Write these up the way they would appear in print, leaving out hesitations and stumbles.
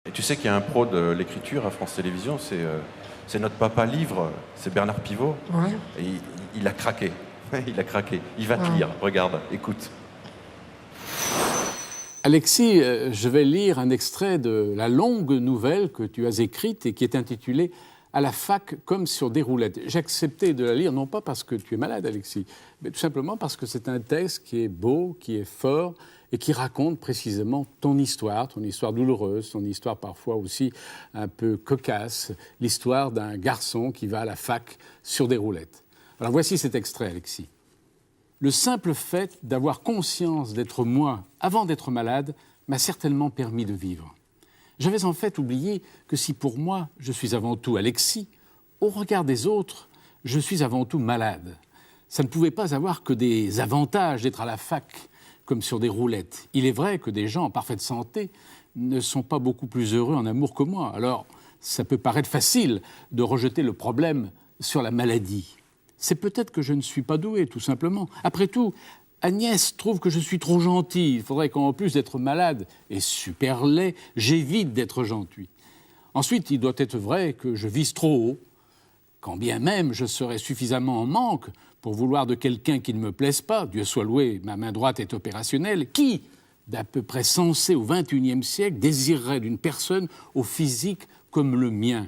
Et tu sais qu'il y a un pro de l'écriture à France Télévisions, c'est notre papa livre, c'est Bernard Pivot. Ouais. Et il a craqué. Il a craqué. Il va te lire. Regarde, écoute. Alexis, je vais lire un extrait de la longue nouvelle que tu as écrite et qui est intitulée « À la fac comme sur des roulettes ». J'ai accepté de la lire, non pas parce que tu es malade, Alexis, mais tout simplement parce que c'est un texte qui est beau, qui est fort et qui raconte précisément ton histoire douloureuse, ton histoire parfois aussi un peu cocasse, l'histoire d'un garçon qui va à la fac sur des roulettes. Alors voici cet extrait, Alexis. Le simple fait d'avoir conscience d'être moi avant d'être malade m'a certainement permis de vivre. J'avais en fait oublié que si pour moi je suis avant tout Alexis, au regard des autres, je suis avant tout malade. Ça ne pouvait pas avoir que des avantages d'être à la fac comme sur des roulettes. Il est vrai que des gens en parfaite santé ne sont pas beaucoup plus heureux en amour que moi. Alors, ça peut paraître facile de rejeter le problème sur la maladie. C'est peut-être que je ne suis pas doué, tout simplement. Après tout, Agnès trouve que je suis trop gentil. Il faudrait qu'en plus d'être malade et super laid, j'évite d'être gentil. Ensuite, il doit être vrai que je vise trop haut, quand bien même je serais suffisamment en manque pour vouloir de quelqu'un qui ne me plaise pas. Dieu soit loué, ma main droite est opérationnelle. Qui, d'à peu près sensé au XXIe siècle, désirerait d'une personne au physique comme le mien?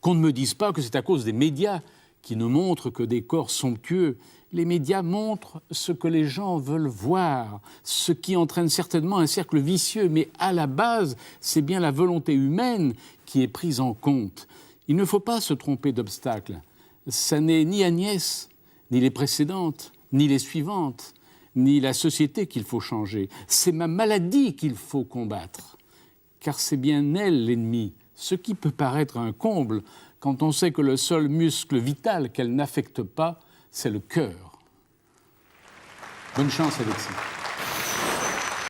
Qu'on ne me dise pas que c'est à cause des médias qui ne montrent que des corps somptueux. Les médias montrent ce que les gens veulent voir, ce qui entraîne certainement un cercle vicieux, mais à la base, c'est bien la volonté humaine qui est prise en compte. Il ne faut pas se tromper d'obstacle. Ça n'est ni Agnès, ni les précédentes, ni les suivantes, ni la société qu'il faut changer. C'est ma maladie qu'il faut combattre. Car c'est bien elle l'ennemi, ce qui peut paraître un comble quand on sait que le seul muscle vital qu'elle n'affecte pas, c'est le cœur. Bonne chance, Alexis.